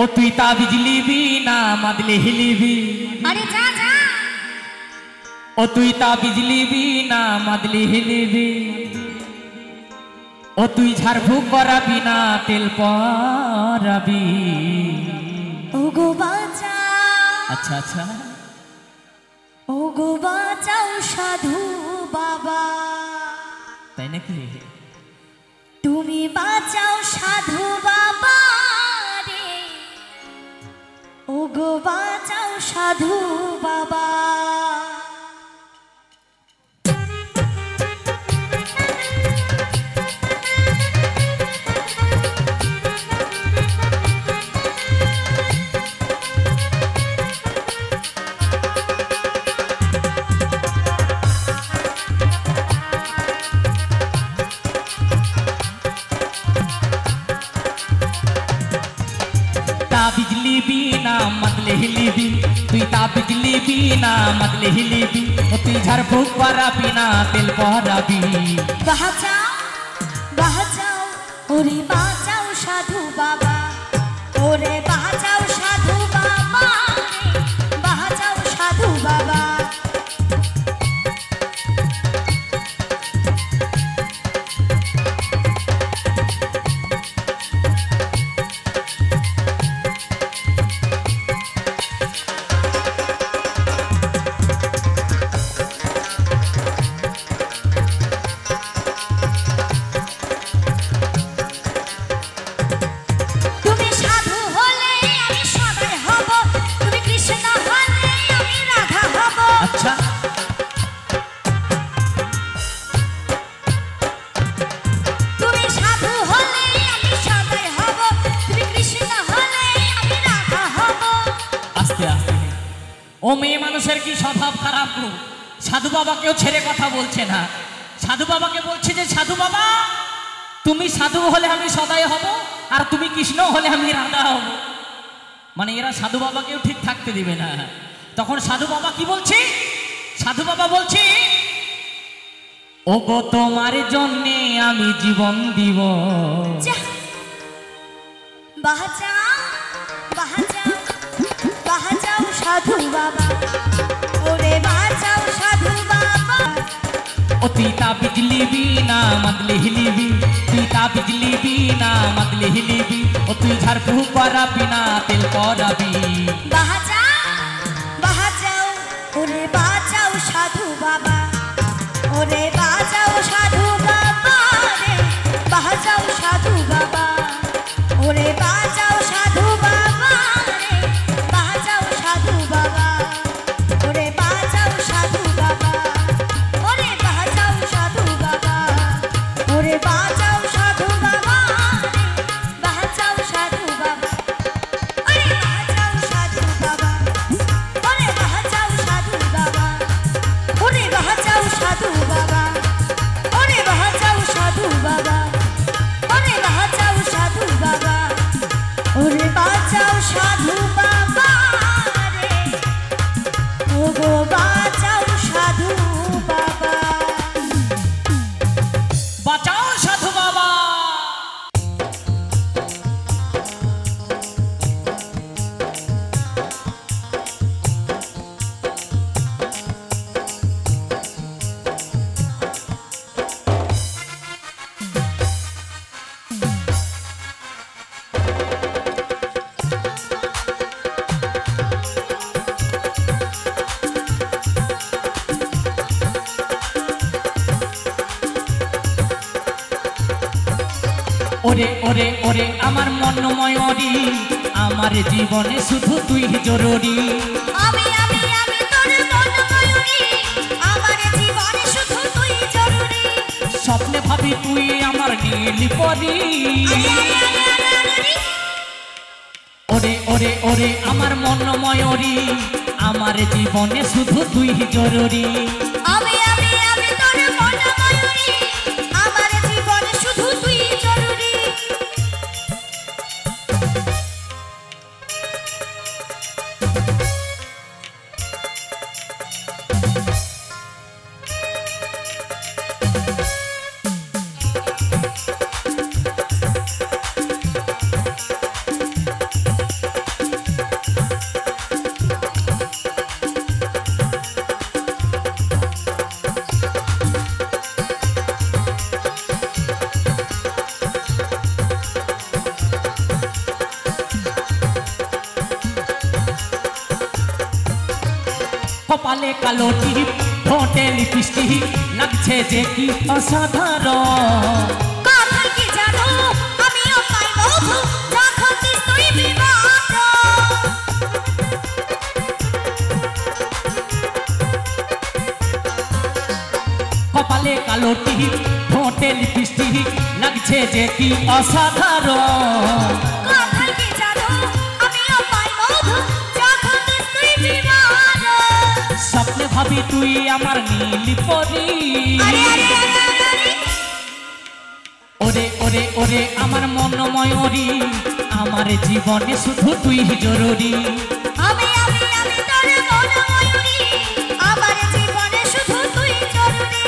ओ तुई ताबीज लिबी ना मदले हिलिबी। अरे जा जा। ओ तुई ताबीज लिबी ना मदले हिलिबी। ओ तुई झाड़फूक कराबी ना तेल पराबी। ओ गो बाचा। अच्छा अच्छा। ओ गो बाचाओ साधु बाबा। ताई नाकि? तुमी बाचाओ साधु बाबा रे। ओ गो बाचाओ साधु बाबा। ताबीज लिबी ना मदले हिलिबी। तुई ताबीज लिबी ना मदले हिलिबी। ओ तुई झाड़फूक कराबी ना तेल पराबी। बाचाओ बाचाओ ओरे बाचाओ साधु बाबा। ओरे बाचाओ साधु बाबा रे। बाचाओ साधु बाबा। अच्छा তুমি সাধু হলে আমি সদয় হব। তুমি কৃষ্ণ হলে আমি রাধা হব। আস্তে আস্তে। ও মেয়ে মানুষের কি স্বভাব খারাপ গো। সাধু বাবাকেও ছেড়ে কথা বলছে না। সাধু বাবাকে বলছে যে সাধু বাবা তুমি সাধু হলে আমি সদয় হব আর তুমি কৃষ্ণ হলে আমি রাধা হব। মানে এরা সাধু বাবাকেও ঠিক থাকতে দিবে না। তখন সাধু বাবা কি বলছে? সাধু বাবা বলছে ও গো তোমার জন্যে আমি জীবন দিব। বাঁচাও বাঁচাও বাঁচাও সাধু বাবা। ওরে বাঁচাও সাধু বাবা। ओ तुई ताबीज लिबी ना मदले हिलिबी। तुई ताबीज लिबी ना मदले हिलिबी। ओ तुई झाड़फूक कराबी ना तेल पराबी। বাঁচাও বাঁচাও ওরে বাঁচাও সাধু বাবা। ওরে বাঁচাও সাধু বাবা রে। বাঁচাও সাধু বাবা। ওরে বাঁচাও সাধু বাবা রে। বাঁচাও সাধু বাবা। ওরে বাঁচাও সাধু বাবা। ওরে বাঁচাও সাধু বাবা। ওরে বাঁচাও সাধু বাবা রে। বাঁচাও সাধু বাবা। ওরে বাঁচাও সাধু বাবা। ওরে বাঁচাও সাধু বাবা। ওরে বাঁচাও সাধু বাবা। ওরে বাঁচাও সাধু বাবা। ওরে বাঁচাও সাধু বাবা। ওরে বাঁচাও সাধু বাবা রে। ও গো বাঁচাও সাধু বাবা। বাঁচাও সাধু বাবা। ওরে ওরে ওরে আমার মনময়ূরী আমার জীবনে শুধু তুই জরুরি। আমি তোর মনময়ূরী। আমার জীবনে শুধু তুই জরুরি। স্বপ্নে ভাবি তুই আমার নীল পরি। ওরে ওরে ওরে আমার মনময়ূরী আমার জীবনে শুধু তুই জরুরি। আমি তোর মনময়ূরী। আমার জীবনে শুধু তুই জরুরি। কপালে কালো টিপ ঠোঁটে লিপস্টিক লাগছে যে কি অসাধারণ কথা কি জানো আমিও পাই বধু যখন তুই বিবাদ কপালে কালো টিপ ঠোঁটে লিপস্টিক লাগছে যে কি অসাধারণ কথা কি জানো আমিও পাই বধু যখন তুই বিবাদ স্বপ্নে ভাবি তুই আমার নীলি পরি আরে আরে আরে আরে ওরে ওরে ওরে আমার মন ময়ূরী আমার জীবনে শুধু তুই জরুরি আমি তোর মন ময়ূরী আমার জীবনে শুধু তুই জরুরি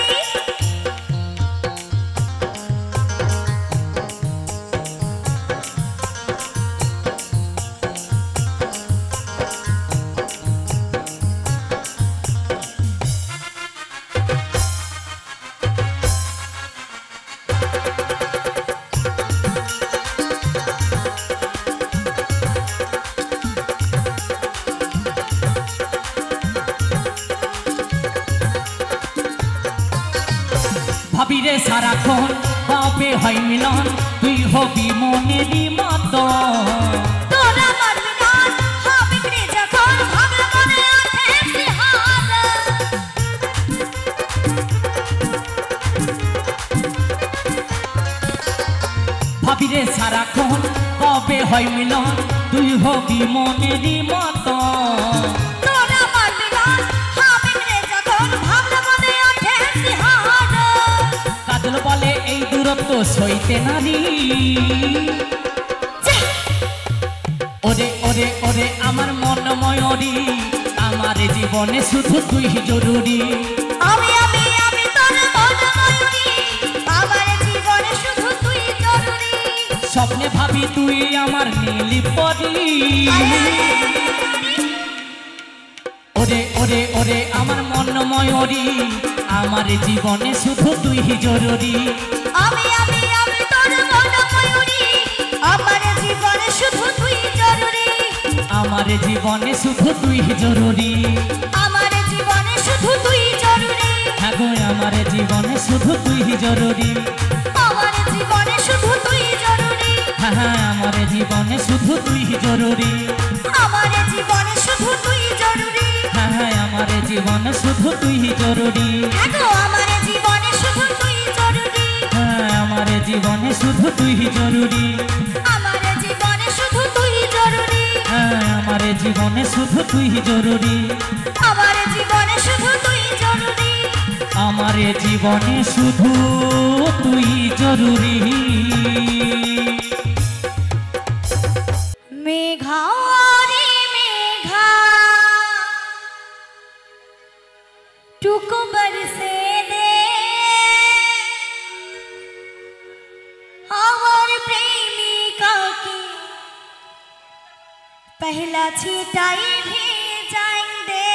ভাবিরে সারাক্ষণ কবে হয় মিলন তুই হবি মনেরই মতো তোর আমার মিলন হবে রে যখন ভাবনা মনে ওঠে বিহার ভাবিরে সারাক্ষণ কবে হয় মিলন তুই হবি মনেরই মতো তোর আমার মিলন হবে রে যখন ভাবনা মনে ওঠে বিহার কাজল বলে এই দূরত্ব সইতে নারী ওরে ওরে ওরে আমার মন ময়ূরী আমার জীবনে শুধু তুই জরুরি আমি তোর মন ময়ূরী আমার জীবনে শুধু তুই জরুরি স্বপ্নে ভাবি তুই আমার নীলি পরি ওরে ওরে ওরে আমার মন ময়ূরী আমার জীবনে শুধু তুই জরুরি আমি তোর মন ময়ূরী আমার জীবনে শুধু তুই জরুরি আমার জীবনে শুধু তুই জরুরি আমার জীবনে শুধু তুই জরুরি হ্যাঁ গো আমার জীবনে শুধু তুই জরুরি আমার জীবনে শুধু তুই জরুরি হ্যাঁ হ্যাঁ আমার জীবনে শুধু তুই জরুরি আমার জীবনে শুধু তুই জরুরি হ্যাঁ হ্যাঁ আমার জীবনে শুধু তুই জরুরি দেখো আমার জীবনে শুধু তুই জরুরি হ্যাঁ আমার জীবনে শুধু তুই জরুরি আমার জীবনে শুধু তুই জরুরি হ্যাঁ আমার জীবনে শুধু তুই জরুরি আমার জীবনে শুধু তুই জরুরি আমার জীবনে শুধু তুই জরুরি মেঘা রে মেঘা टुको बरसे दे और प्रेमिका की पहला छिटाई भी जाएंगे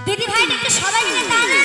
दीदी भाई ने सबाई मिले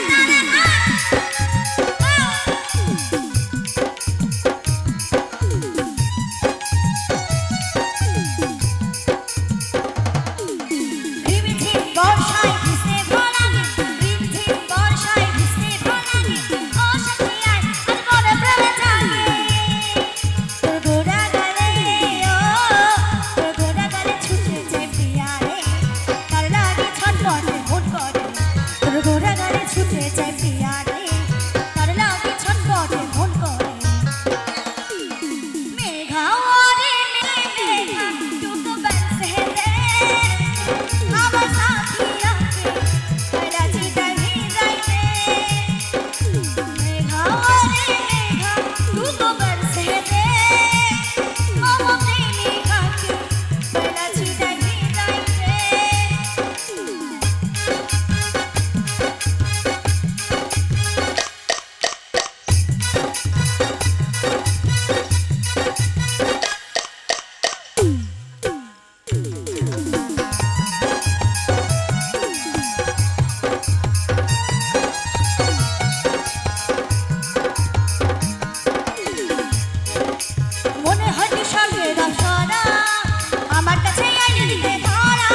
দিতে ধরা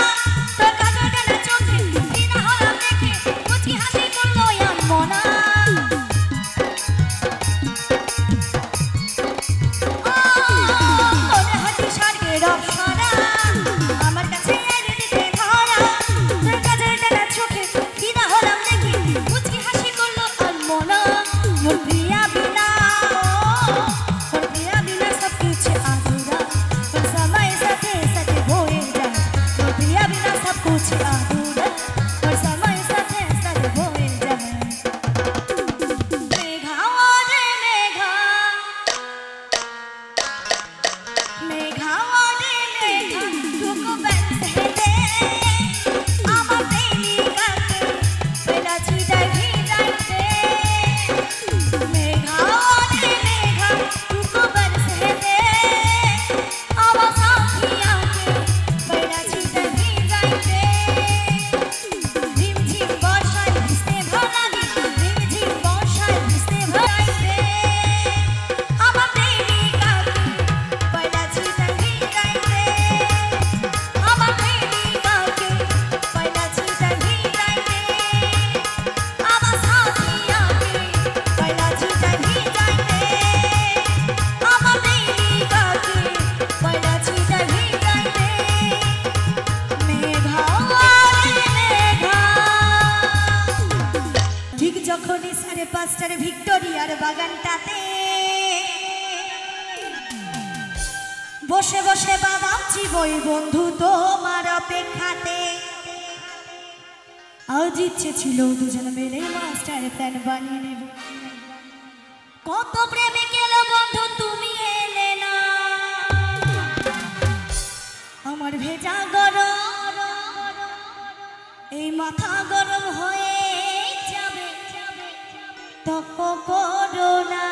তোর কাজল টানা চোখে দিনা হলাম দেখে মুচকি হাসি করলো মনা মনে হাসি স্বর্গের অপসরা আমার কাছে এনে দিতে ধরা তোর কাজল টানা চোখে দিনা হলাম দেখে মুচকি হাসি করলো মনা মোর প্রিয়া বিনা মোর প্রিয়া বিনা সব কিছু আধুরা তোর সময় সাথে সাথে হয়ে যায় মোর প্রিয়া বিনা সব কিছু আধুরা তোর সময় সাথে সাথে হয়ে যায় মেঘা ওরে মেঘা মেঘা ওরে মেঘা তুকো বন্ধে দে আমার প্রেমী কাকে বেলা চিটাই ভিড়াইতে মেঘা ওরে মেঘা তুকো বন্ধে দে আমার সাথিয়াকে বেলা চিটাই ভিড়াইতে ঝিমঝিম বর্ষায় ভিজতে ভালাগে ঝিমঝিম বর্ষায় ভিজতে ভালাইতে আমার প্রেমী কাকে বেলা চিটাই ভিড়াইতে আমার প্রেমী কাকে বেলা চিটাই ভিড়াইতে আমার সাথিয়াকে বেলা চিটাই ভিড়াইতে আমার প্রেমী কাকে বেলা চিটাই ভিড়াইতে মেঘা ওরে মেঘা ঠিক যখনই 5:30 ভিক্টোরিয়ার বাগানটাতে বসে বসে বাদাম চিবই বন্ধু তোমার অপেক্ষাতে আজ ইচ্ছে ছিল দুজন মিলে মাস্টার প্ল্যান বানিয়ে নেব কত প্রেমে গেল বন্ধু তুমি এলে না আমার ভেজা গরম এই মাথা গরম হয়ে যাবে তক করো না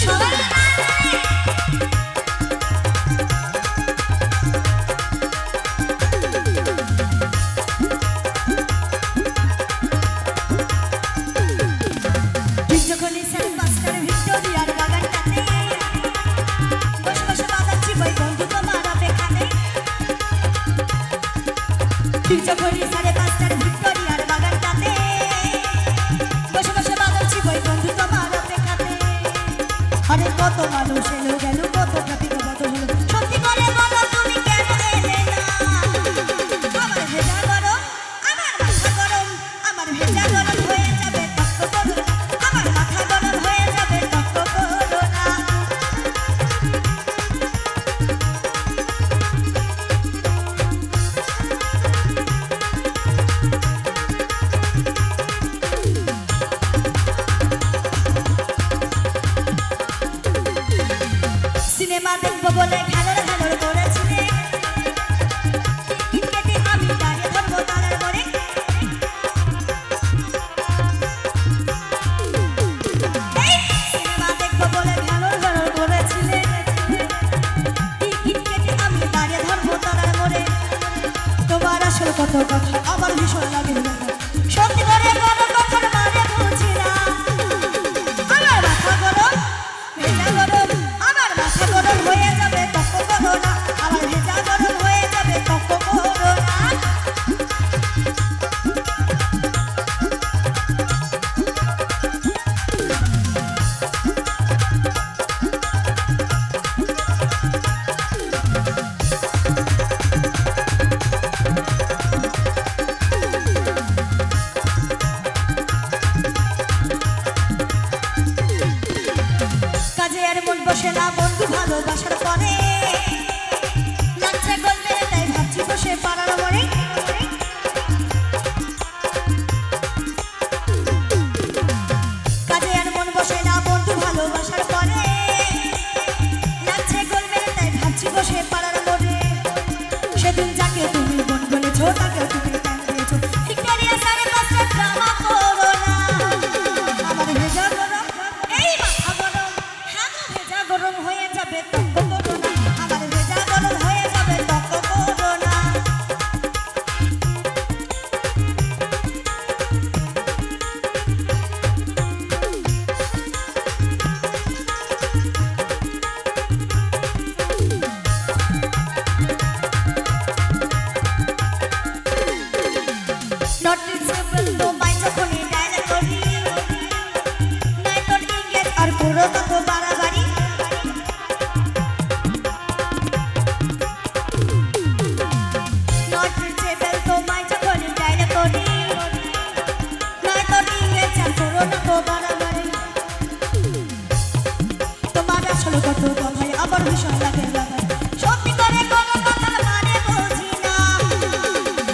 সবাই ঠিক যখনই 5:30 ভিক্টোরিয়ার বাগানটাতে বসে বসে বাদাম চিবই বন্ধু তোমার অপেক্ষাতে ঠিক যখনই 5:30 ভিক্টোরিয়ার বাগানটাতে বসে বসে বাদাম চিবই বন্ধু তোমার অপেক্ষাতে আরে কত মানুষ এলো গেল কত ট্রাফিক বদল হলো সত্যি করে বলো তুমি কেন এলে না আমার ভেজা গরম আমার মাথা গরম আমার ভেজা গরম হয়ে যাবে তক করো না আমার মাথা গরম হয়ে যাবে তক করো না সিনেমা দেখবো বলে ঘ্যানোর ঘ্যানোর করেছিলে টিকিট কেটে আমি দাঁড়িয়ে ধরবো তারার করে সিনেমা দেখবো বলে ঘ্যানোর ঘ্যানোর করেছিলে টিকিট কেটে আমি দাঁড়িয়ে ধরবো তারার করে তোমার আসল কত কথা আমার ভীষণ লাগে সত্যি করে বলো কথার মানে বুঝি না আমার মাথা গরম ভেজা গরম আমার মাথা গরম হয়ে যাবে তক করো না আমার ভেজা গরম হয়ে যাবে তক করো না লাগে বাগান সত্যি করে কোনো কথার মানে বুঝি না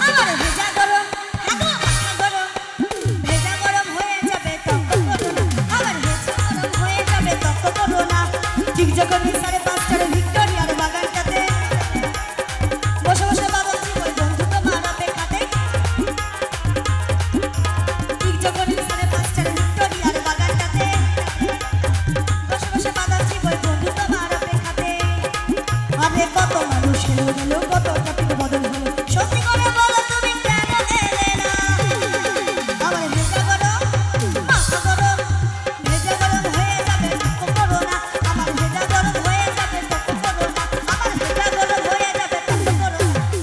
আমার ভেজা গরম হ্যাঁ গো মাথা গরম ভেজা গরম হয়ে যাবে তক্ক করো না আমার ভেজা গরম হয়ে যাবে তক্ক করো না ঠিক যখন 5:30টার ভিক্টোরিয়ার বাগানটাতে বসে বসে বাবলছি ওই বন্ধু তোমার অপেক্ষাতে ঠিক যখন 5:30টার ভিক্টোরিয়ার বাগানটাতে বসে বসে বাবলছি ওই বন্ধু তোমার অপেক্ষাতে আরে কত মানুষ এলো গেল কত টপিক বদল হলো সত্যি করে বলো তুমি কেন এলে না আমার ভেজা গরম মাথা গরম ভেজা গরম হয়ে যাবে তক্ক করো না আমার ভেজা গরম হয়ে যাবে তক্ক করো না আমার ভেজা গরম হয়ে যাবে তক্ক করো না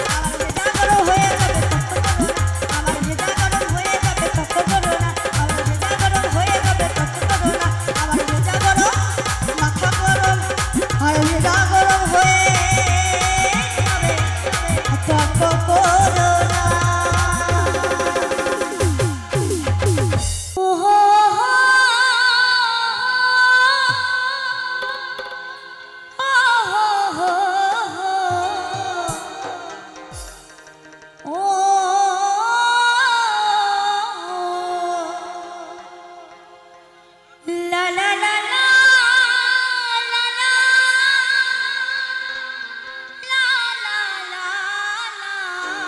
আমার ভেজা গরম হয়ে যাবে তক্ক করো না আমার ভেজা গরম হয়ে যাবে তক্ক করো না আমার ভেজা গরম মাথা গরম আর ভেজা গরম হয়ে যাবে তক্ক করো না ওহো la la la la la la la la la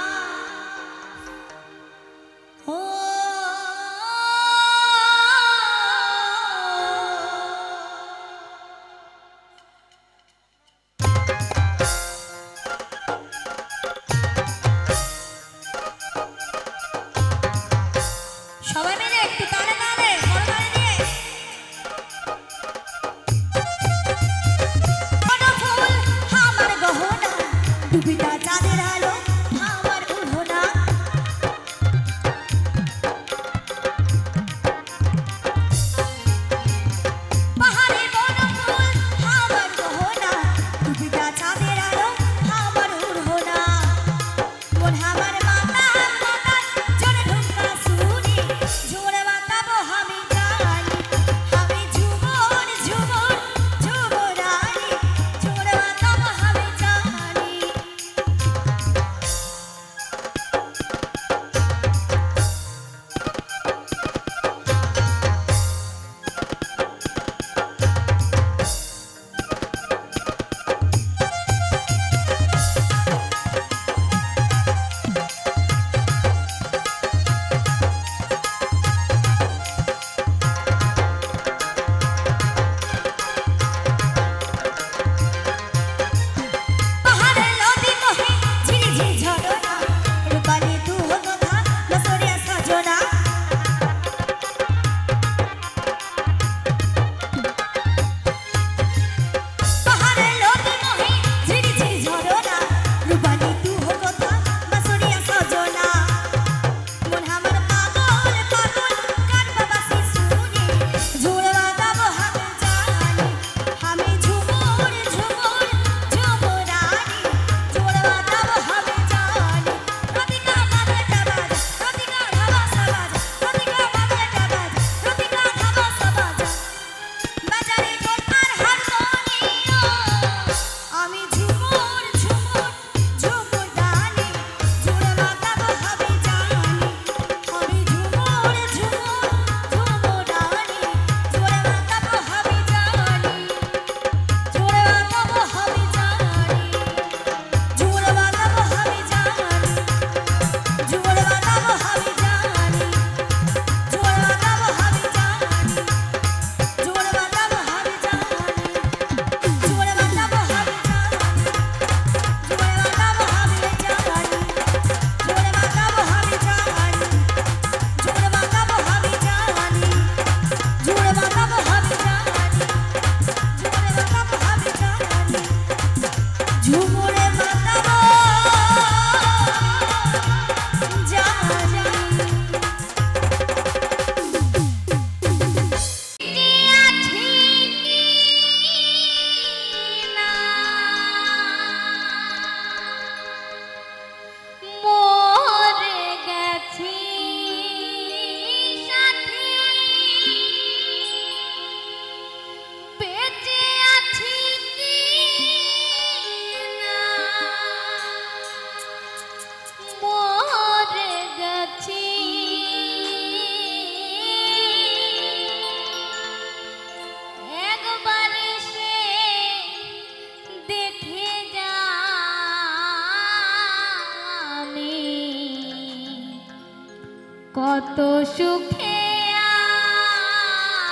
কত সুখে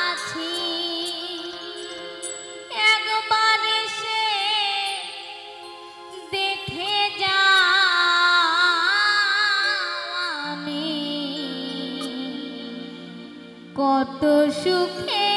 আছি একবার এসে দেখে যাও আমি কত সুখে